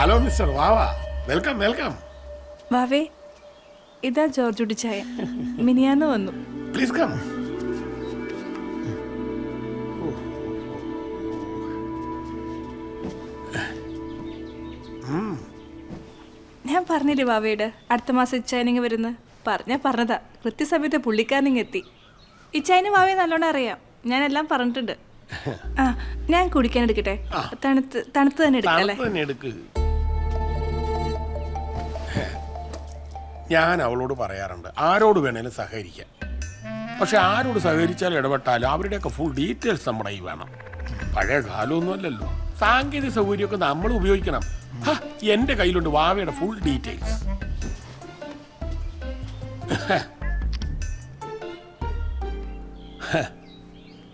Hello mister Vava, welcome welcome. വാവേ, ഇതാ George ഉടിച്ചായ. മിനിയാന്ന് വന്നു. Please come. ഞാൻ പറഞ്ഞില്ലേ വാവയുടെ അടുത്ത മാസം ഇച്ചായനിങ് വരുന്ന പറഞ്ഞതാ. കൃത്യസമയത്ത് പുള്ളിക്കാരനിങ് എത്തി. ഇച്ചായന് വാവയെ നല്ലോണം അറിയാം. ഞാനെല്ലാം പറഞ്ഞിട്ടുണ്ട്. ആ, ഞാൻ കുടിക്കാൻ എടുക്കട്ടെ? തണുത്ത് തന്നെ എടുക്കല്ലേ? ഞാൻ അവളോട് പറയാറുണ്ട് ആരോട് വേണേലും സഹകരിക്കാൻ. പക്ഷെ ആരോട് സഹകരിച്ചാലും ഇടപെട്ടാലും അവരുടെയൊക്കെ ഫുൾ ഡീറ്റെയിൽസ് നമ്മുടെ കയ്യിൽ വേണം. പഴയ കാലമൊന്നും അല്ലല്ലോ. സാങ്കേതിക സൗകര്യമൊക്കെ നമ്മൾ ഉപയോഗിക്കണം. എന്റെ കയ്യിലുണ്ട് വാവയുടെ ഫുൾ ഡീറ്റെയിൽസ്.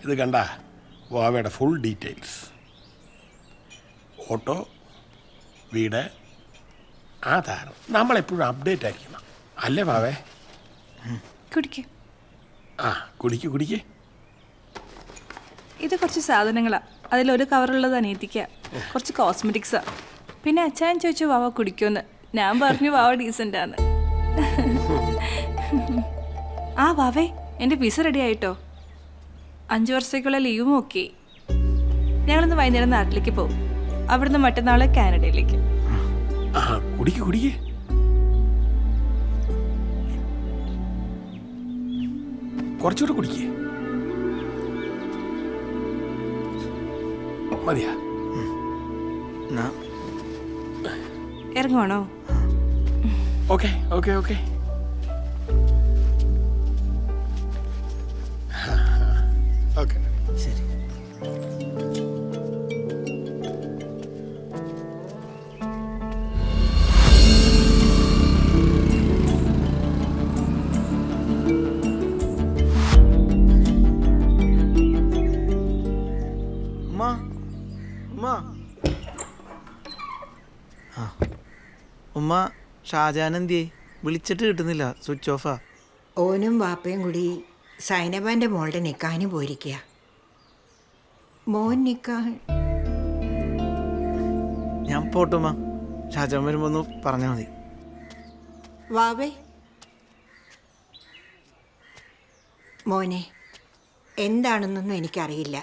ഇത് കണ്ട വാവയുടെ ഫുൾ ഡീറ്റെയിൽസ്. ഓട്ടോ, വീട്, ആധാർ. നമ്മളെപ്പോഴും അപ്ഡേറ്റ് ആയിരിക്കണം, അല്ലേ വാവേ? കുടിക്ക്. ആ, കുടിക്ക്. ഇത് കുറച്ച് സാധനങ്ങളാ. അതിലൊരു കവറുള്ളത് അനിയത്തിക്ക. കുറച്ച് കോസ്മെറ്റിക്സാ. പിന്നെ അച്ഛൻ ചോദിച്ചു വാവ കുടിക്കുമെന്ന്. ഞാൻ പറഞ്ഞു വാവ ഡീസൻ്റാന്ന്. ആ വാവേ, എൻ്റെ വിസ റെഡി ആയിട്ടോ. 5 വർഷത്തേക്കുള്ള ലീവും ഓക്കെ. ഞങ്ങളിന്ന് വൈകുന്നേരം നാട്ടിലേക്ക് പോകും. അവിടുന്ന് മറ്റന്നാൾ കാനഡയിലേക്ക്. കുടിക്ക്. കുറച്ചുകൂടെ കുടിക്കേ. മതിയാ? ഇറങ്ങുവാണോ? ഓക്കെ. ശരി. ഉമ്മ, ഷാജാൻ എന്തിയേ? വിളിച്ചിട്ട് കിട്ടുന്നില്ല, സ്വിച്ച് ഓഫാ. ഓനും വാപ്പയും കൂടി സൈനബാൻ്റെ മോളുടെ നിക്കാഹിന് പോയിരിക്കുക. മോൻ നിക്കാഹ്. ഞാൻ പോട്ടുമ്മ, ഷാജാൻ വരുമ്പോ ഒന്ന് പറഞ്ഞാൽ മതി. വാവേ മോനെ, എന്താണെന്നൊന്നും എനിക്കറിയില്ല.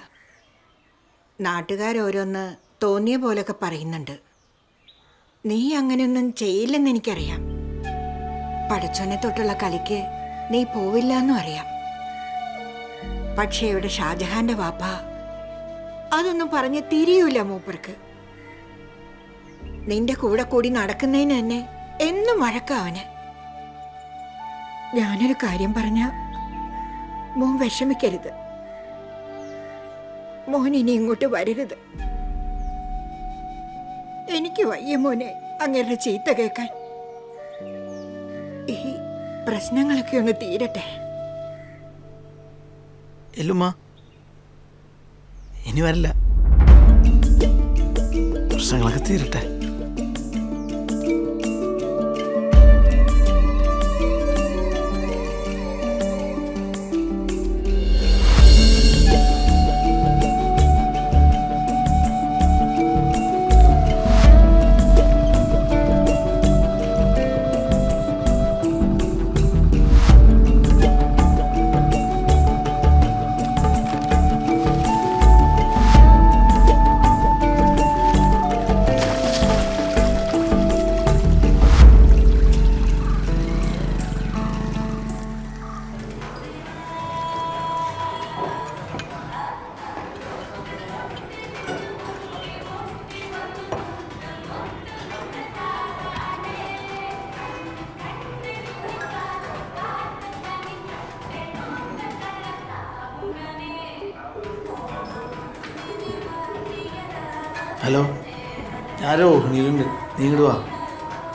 നാട്ടുകാരോരോന്ന് തോന്നിയ പോലൊക്കെ പറയുന്നുണ്ട്. നീ അങ്ങനെയൊന്നും ചെയ്യില്ലെന്ന് എനിക്കറിയാം. പടച്ചോനെ തൊട്ടുള്ള കളിക്ക് നീ പോവില്ല എന്നും അറിയാം. പക്ഷേ ഇവിടെ ഷാജഹാന്റെ വാപ്പ അതൊന്നും പറഞ്ഞ് തിരിയൂല മൂപ്പർക്ക്. നിന്റെ കൂടെ കൂടി നടക്കുന്നതിന് തന്നെ എന്നും വഴക്കവന്. ഞാനൊരു കാര്യം പറഞ്ഞ മോൻ വിഷമിക്കരുത്. മോൻ ഇനി ഇങ്ങോട്ട് വരരുത്. എനിക്ക് വയ്യ മോനെ അങ്ങനെ ചീത്ത കേൾക്കാൻ. ഈ പ്രശ്നങ്ങളൊക്കെ ഒന്ന് തീരട്ടെ. എല്ലുമ്മ, ഇനി വരില്ല. പ്രശ്നങ്ങളൊക്കെ തീരട്ടെ. ഹലോ, ഞാൻ രോഹിണിയിലുണ്ട്. നീ ഇങ്ങോട്ട് വാ,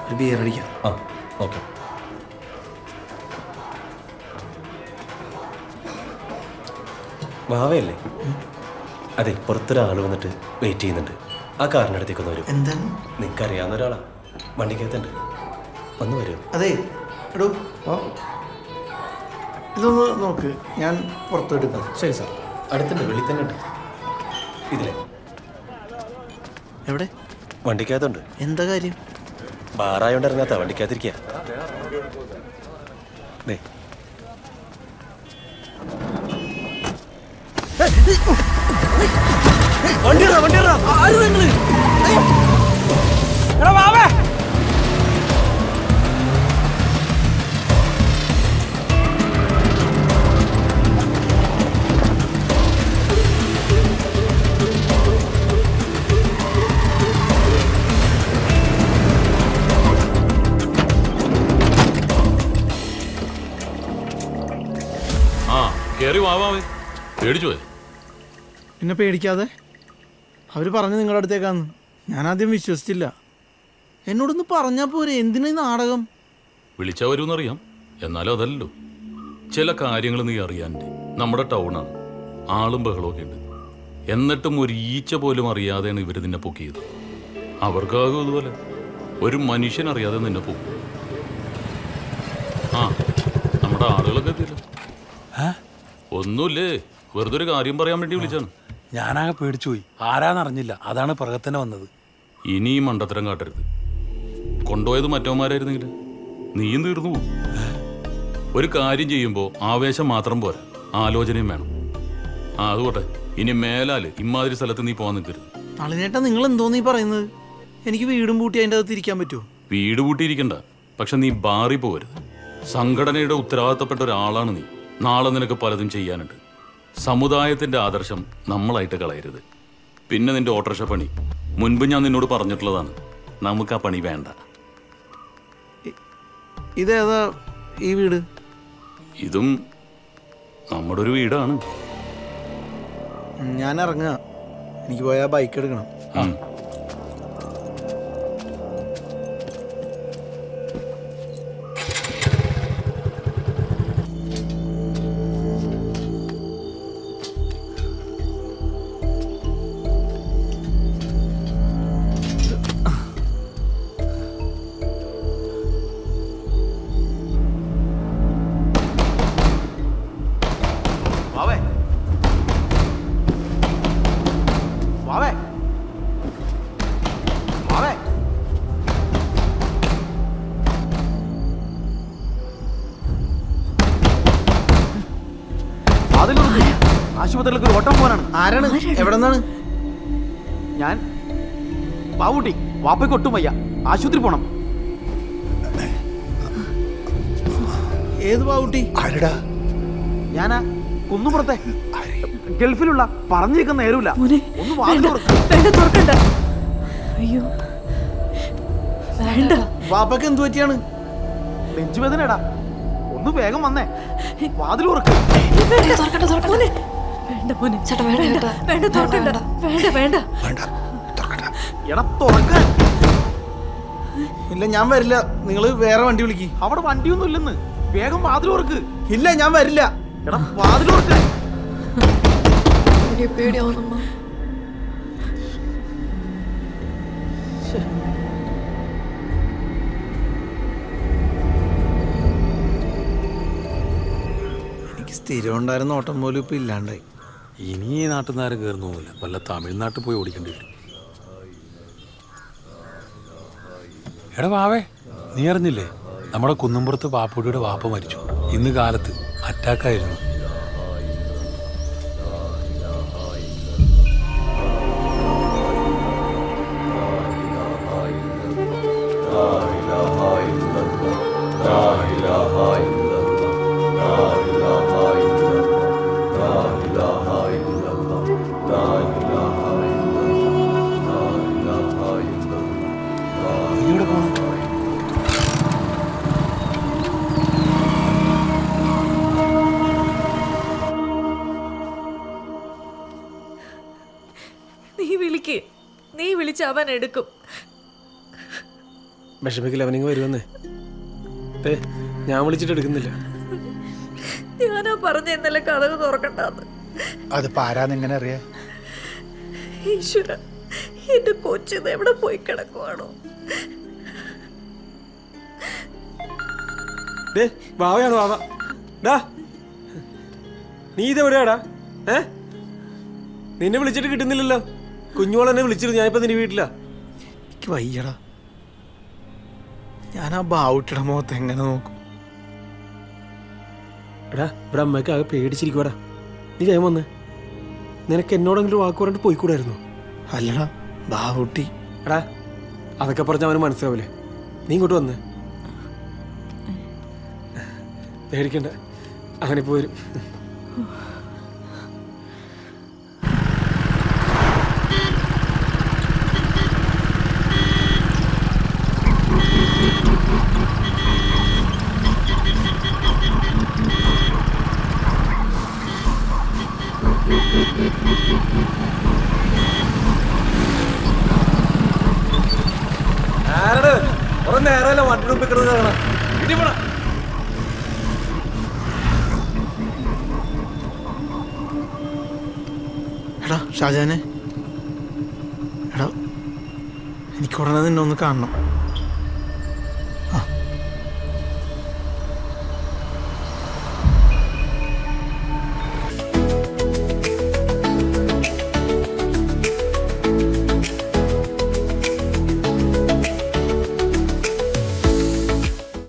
ഒരു ബിയർ അടിക്കാം. ഓക്കെ. വാവയല്ലേ? അതെ, പുറത്തൊരാൾ വന്നിട്ട് വെയിറ്റ് ചെയ്യുന്നുണ്ട്. ആ കാറിൻ്റെ അടുത്തേക്കൊന്ന് വരും. എന്താണ്? നിങ്ങൾക്ക് അറിയാവുന്ന ഒരാളാ, വണ്ടിക്കകത്തുണ്ട്. ഒന്ന് വരുമോ? അതെ, എടോ ഇതൊന്ന് നോക്ക്, ഞാൻ പുറത്തു എടുക്കാം. ശരി സാർ. അടുത്തുണ്ട്, വെളിയിൽ തന്നെ ഉണ്ട്. ഇതിലെ എവിടെ? വണ്ടിക്കകത്തുണ്ട്. എന്താ കാര്യം? ബാറായോണ്ട് ഇറങ്ങാത്ത വണ്ടിക്കകത്തിരിക്കുക. കേറി വാവാവേ, പേടിച്ചു പോയി. പിന്നെ പേടിക്കാതെ. അവർ പറഞ്ഞു നിങ്ങളുടെ അടുത്തേക്കാന്ന്. ഞാനാദ്യം വിശ്വസിച്ചില്ല. എന്നോടൊന്ന് പറഞ്ഞാൽ പോരെ, എന്തിനാ ഈ നാടകം? വിളിച്ചാ വരുമെന്നറിയാം, എന്നാലും അതല്ലല്ലോ. ചില കാര്യങ്ങൾ നീ അറിയാൻ്റെ. നമ്മുടെ ടൗണാണ്, ആളും ബഹളമൊക്കെ ഉണ്ട്. എന്നിട്ടും ഒരു ഈച്ച പോലും അറിയാതെയാണ് ഇവർ നിന്നെ പൊക്കിയത്. അവർക്കാകും ഇതുപോലെ. ഒരു മനുഷ്യൻ അറിയാതെ നിന്നെ പൊക്കും. ആ, നമ്മുടെ ആളുകളൊക്കെ എത്തിയില്ല. ഒന്നുമില്ലേ, വെറുതെ ഒരു കാര്യം പറയാൻ വേണ്ടി വിളിച്ചാണ്. ഞാനാകെ പേടിച്ചുപോയി. ആരാന്നറിഞ്ഞില്ല, അതാണ് പിറകത്തന്നെ വന്നത്. ഇനി ഈ മണ്ടത്തരം കാട്ടരുത്. കൊണ്ടുപോയത് മറ്റവന്മാരായിരുന്നെങ്കിൽ നീയും തീർന്നു പോകും. ഒരു കാര്യം ചെയ്യുമ്പോൾ ആവേശം മാത്രം പോരാ, ആലോചനയും വേണം. അതുകൊട്ടെ, ഇനി മേലാല് ഇമാതിരി സ്ഥലത്ത് നീ പോകാൻ നിൽക്കരുത്. നളിനേട്ടാ, നിങ്ങൾ എന്തോന്നീ പറയുന്നത്? എനിക്ക് വീടും പൂട്ടി അതിൻ്റെ അകത്ത് ഇരിക്കാൻ പറ്റുമോ? വീട് പൂട്ടിയിരിക്കണ്ട, പക്ഷെ നീ ബാറി പോകരുത്. സംഘടനയുടെ ഉത്തരവാദിത്തപ്പെട്ട ഒരാളാണ് നീ. നാളെ നിനക്ക് പലതും ചെയ്യാനുണ്ട്. സമുദായത്തിന്റെ ആദർശം നമ്മളായിട്ട് കളയരുത്. പിന്നെ നിന്റെ ഓട്ടോറിക്ഷ പണി, മുൻപ് ഞാൻ നിന്നോട് പറഞ്ഞിട്ടുള്ളതാണ്. നമുക്ക് ആ പണി വേണ്ട. ഇതേതാ ഈ വീട്? ഇതും നമ്മുടെ ഒരു വീടാണ്. ഞാൻ ഇറങ്ങുക. എനിക്ക് പോയാൽ ബൈക്ക് എടുക്കണം. ആശുപത്രിയിലേക്ക് ഒരു ഓട്ടം പോകാനാണ്. ആരാണ്? എവിടെ നിന്നാണ്? ഞാൻ പാവൂട്ടി. വാപ്പയ്ക്ക് ഒട്ടും വയ്യ, ആശുപത്രി പോണം. ഏത് പാവൂട്ടി? ആരടാ? ഞാനാ കുന്നുപുറത്തെ, ഗൾഫിലുള്ള. പറഞ്ഞിരിക്കുന്ന നേരമില്ല. ഒന്ന് തുറക്കണ്ട. അയ്യോ, വേണ്ട. വാപ്പക്ക് എന്ത് പറ്റിയാണ്? നെഞ്ചുവേദനടാ. ഒന്ന് വേഗം വന്നേ, വാതിൽ തുറക്ക്. എടാ തുറക്കാൻ. ഇല്ല, ഞാൻ വരില്ല. നിങ്ങൾ വേറെ വണ്ടി വിളിക്ക്. അവിടെ വണ്ടിയൊന്നും ഇല്ലെന്ന്. വേഗം വാതിൽ തുറക്ക്. ഇല്ല, ഞാൻ വരില്ല. എടാ വാതിൽ തുറക്ക്. എനിക്ക് സ്ഥിരം ഉണ്ടായിരുന്ന ഓട്ടം പോലും ഇപ്പൊ ഇല്ലാണ്ടായി. ഇനി ഈ നാട്ടിൽ നിന്ന് ആരും കയറുന്നൊന്നുമില്ല. വല്ല തമിഴ്നാട്ടിൽ പോയി ഓടിക്കേണ്ടി വരും. എടാ വാവേ, നീ അറിഞ്ഞില്ലേ? നമ്മുടെ കുന്നുംപുറത്ത് പാപ്പുടിയുടെ വാപ്പ മരിച്ചു. ഇന്ന് കാലത്ത് അറ്റാക്കായിരുന്നു. നീ വിളിച്ച് അവൻ എടുക്കും. വിഷമിക്കില്ല, അവനിങ്ങ് വരുമെന്നേ. ഞാൻ വിളിച്ചിട്ട് എടുക്കുന്നില്ല. ഞാനാ പറഞ്ഞ ഇന്നലെ കഥക് തുറക്കണ്ടെന്ന്. അത് പാരാന്ന് എങ്ങനെ അറിയാ? ഈശ്വര, എന്റെ കൊച്ചിത് എവിടെ പോയി കിടക്കുവാണോ? വാവയാണ് വാവ. ഡാ, നീ ഇതെവിടെയാടാ? നിന്നെ വിളിച്ചിട്ട് കിട്ടുന്നില്ലല്ലോ. കുഞ്ഞോളെന്നെ വിളിച്ചിരുന്നു. ഞാനിപ്പോ നിന്റെ വീട്ടിലാ. എനിക്ക് വയ്യടാ. ഞാൻ ആ ബാവുട്ടിയുടെ മുഖത്ത് എങ്ങനെ നോക്കും? എടാ ഇവിടെ അമ്മയ്ക്ക് ആകെ പേടിച്ചിരിക്കുവാടാ. നീ വേഗം വന്ന്. നിനക്ക് എന്നോടെങ്കിലും വാക്ക് പറഞ്ഞിട്ട് പോയിക്കൂടായിരുന്നു. അല്ലടാ ബാവുട്ടി. എടാ അതൊക്കെ പറഞ്ഞാൽ അവന് മനസ്സിലാവില്ലേ. നീ ഇങ്ങോട്ട് വന്ന്. പേടിക്കണ്ട, അവനിപ്പോ വരും. നേരമല്ല വണ്ടി മുമ്പിൽ കിടന്ന് എടാ ഷാജാനെ, എടാ എനിക്ക് ഉടനെ നിന്നെ ഒന്ന് കാണണം.